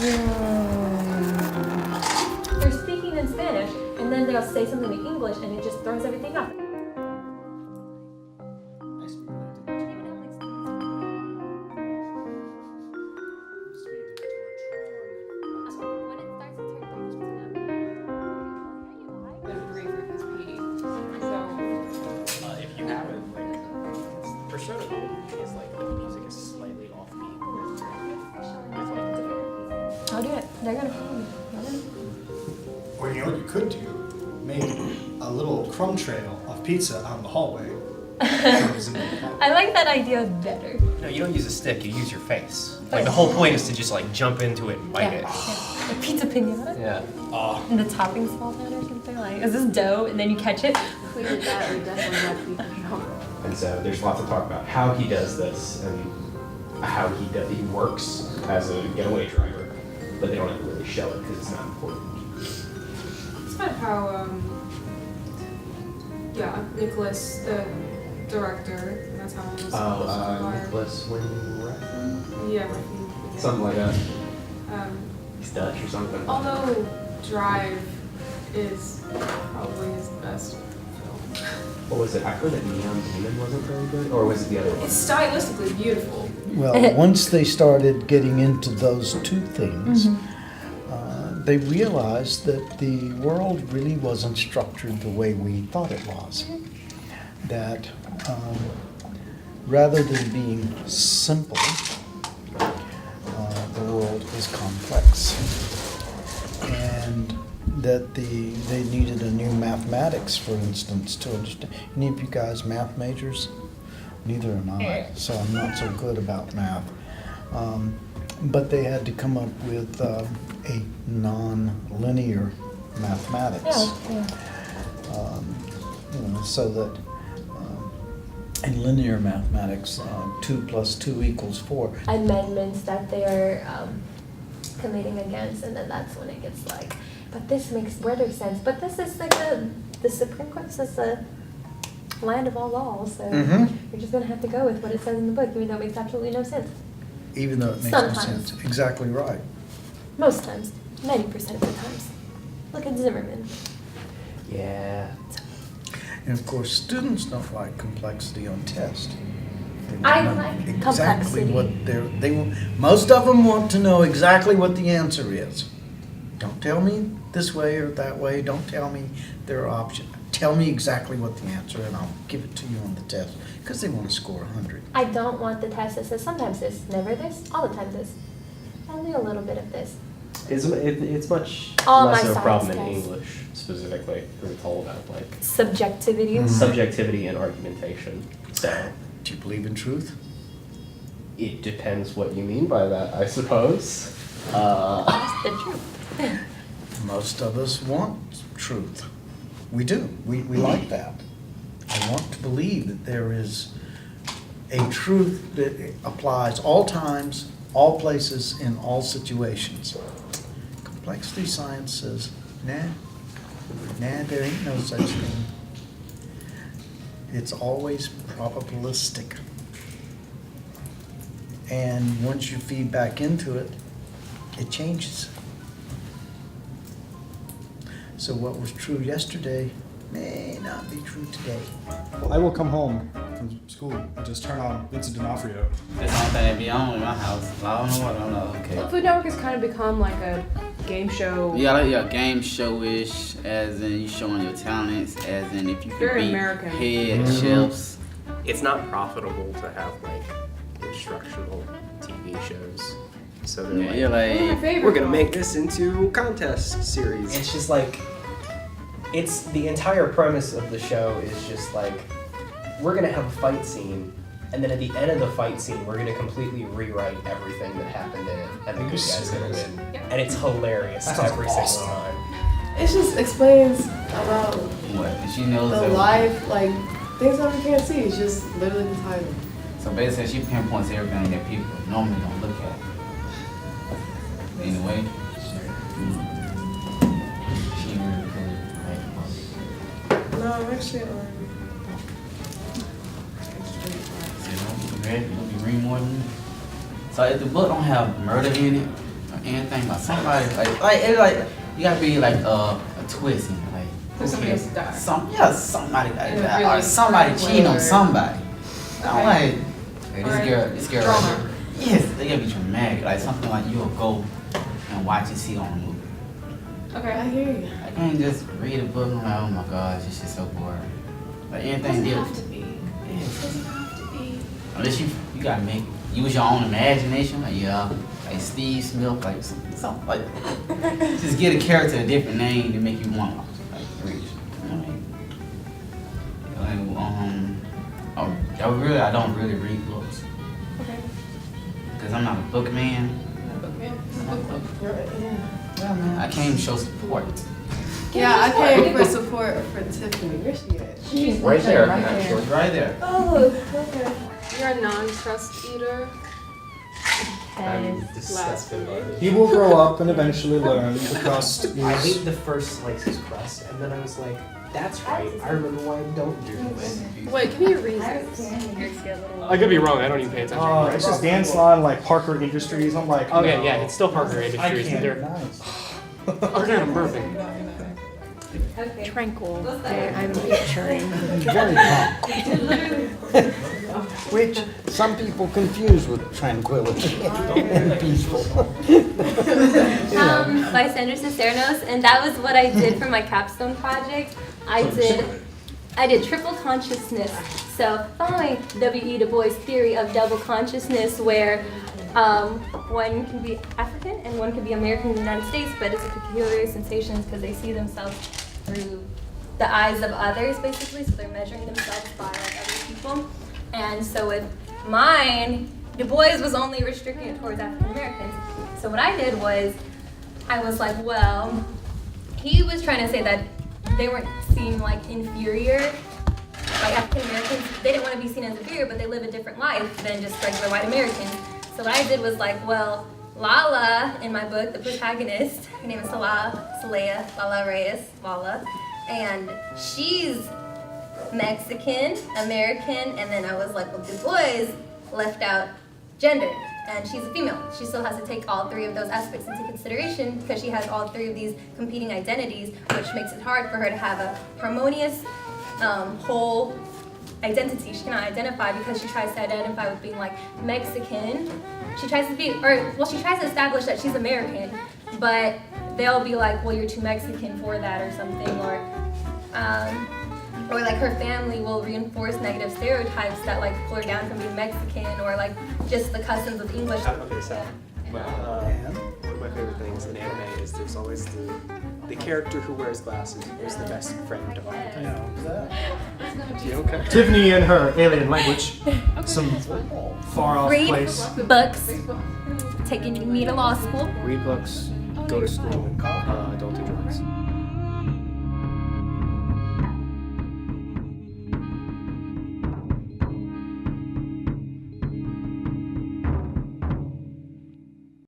They're speaking in Spanish, and then they'll say something in English, and it just throws everything off. If you have it, like, Persona is like the music is slightly offbeat. I'll do it. They're gonna follow me. Or you know what you could do? Make a little crumb trail of pizza out in the hallway. I like that idea better. No, you don't use a stick, you use your face. Like the whole point is to just like jump into it and bite it. A pizza pinata? Yeah. And the toppings fall down or something? Like, is this dough? And then you catch it? Who did that would definitely not be control. And so there's lots of talk about how he does this and how he works as a getaway driver, but they don't ever really show it because it's not important. It's about how, Nicholas, the director, and that's how it was Nicholas Winding Yeah, something like that. Um, He's Dutch or something. although Drive is probably his best film. What was it? I heard that Neon Demon wasn't very good, or was it the other one? It's stylistically beautiful. Well, once they started getting into those two things, they realized that the world really wasn't structured the way we thought it was. That rather than being simple, the world is complex. And that they needed a new mathematics, for instance, to understand. Any of you guys math majors? Neither am I, so I'm not so good about math. But they had to come up with a non-linear mathematics. So that in linear mathematics, 2 + 2 = 4. Amendments that they're committing against, and then that's when it gets like, but this makes better sense. But this is like the Supreme Court says the land of all laws, so you're just gonna have to go with what it says in the book, even though it makes absolutely no sense. Even though it makes Sometimes. no sense. Exactly right. Most times, 90% of the times. Look at Zimmerman. Yeah. And of course, students don't like complexity on test. They I want like exactly complexity. what most of them want to know exactly what the answer is. Don't tell me this way or that way. Don't tell me their option. Tell me exactly what the answer, and I'll give it to you on the test, because they want to score 100. I don't want the test that says sometimes this, never this, all the time this. Only a little bit of this. It's much All less my of a problem in science tests. English specifically, because it's all about like Subjectivity. subjectivity and argumentation. So Do you believe in truth? it depends what you mean by that, I suppose. That's the truth. Most of us want truth. We do. We like that. I want to believe that there is a truth that applies all times, all places, in all situations. Complexity science says, nah, there ain't no such thing. It's always probabilistic. And once you feed back into it, it changes. So what was true yesterday may not be true today. I will come home from school and just turn on Vincent D'Onofrio. That's the only thing that be on in my house. I don't know what I don't know. Okay. Food Network has kind of become like a game show. Yeah, game show-ish, as in you showing your talents, as in if you could Very be American. head chefs. It's not profitable to have like instructional TV shows. So they're Yeah, like, you're My like, favorite we're gonna one. make this into a contest series. It's just like, it's the entire premise of the show is just like, we're gonna have a fight scene, and then at the end of the fight scene, we're gonna completely rewrite everything that happened in it, and the good guy's gonna win. And it's hilarious That sounds every awesome. single time. It just explains about what? She knows the that. life, like things that we can't see. It's just literally the title. So basically, she pinpoints everything that people normally don't look at. Anyway, she really good. No, I'm actually on. You'll be reading more than me. So if the book don't have murder in it, or anything about somebody like it's like you gotta be like a twist and like There's somebody else died. somebody like In a that really or somebody dark cheating on way. somebody. I'm Okay. like, hey, Or this girl drama. right here. Yes, they gotta be dramatic, like something like you'll go and watch and see on a movie. Okay, I hear you. I can't just read a book and I'm like, oh my gosh, this shit's so boring. Like anything different. to be. Yeah. Doesn't have to be. Unless you gotta use your own imagination, like like Steve Smith, like something like just get a character a different name to make you want like read. You know what I mean? I don't really read books Okay. because I'm not a book man. Yeah, man, I came to show support. Yeah, I came for support for Tiffany. Where's she at? She's Right there, Right there. right there. Oh, okay. You're a non-trust eater. I'm disgusted by it. He will grow up and eventually learn the crust I is. ate the first slice's crust, and then I was like, that's right, I remember why I don't do this. Wait, give me your reasons. I could be wrong. I don't even pay attention. It's just Dan Salon, like Parker Industries. I'm like, Okay, no. yeah, it's still Parker Industries. can't. They're Nice. okay, I'm perfect. Okay. Tranquil. I'm picturing. Very calm. Which some people confuse with tranquility and peaceful. Lysander Cicernos, and that was what I did for my capstone project. I did triple consciousness. So following W.E. Du Bois' theory of double consciousness, where one can be African and one can be American in the United States, but it's a peculiar sensation because they see themselves through the eyes of others, basically. So they're measuring themselves by like other people. And so with mine, Du Bois was only restricting it towards African Americans. So what I did was, I was like, well, he was trying to say that they weren't seen like inferior. Like African Americans, they didn't want to be seen as inferior, but they live a different life than just regular white Americans. So what I did was like, well, Lala, in my book, the protagonist, her name is Saleha Lala Reyes, Lala, and she's Mexican, American, and then I was like, well, Du Bois left out gender, and she's a female. She still has to take all three of those aspects into consideration because she has all three of these competing identities, which makes it hard for her to have a harmonious, whole identity. She cannot identify because she tries to identify with being like Mexican. She tries to establish that she's American, but they'll be like, well, you're too Mexican for that or something, or like her family will reinforce negative stereotypes that like pull her down from being Mexican, or like just the customs of English. Okay, so one of my favorite things in anime is there's always the character who wears glasses who's the best friend of all time. You okay? Tiffany and her alien language. Some far off Read place. books, taking me to law school. Read books, go to school, don't do drugs.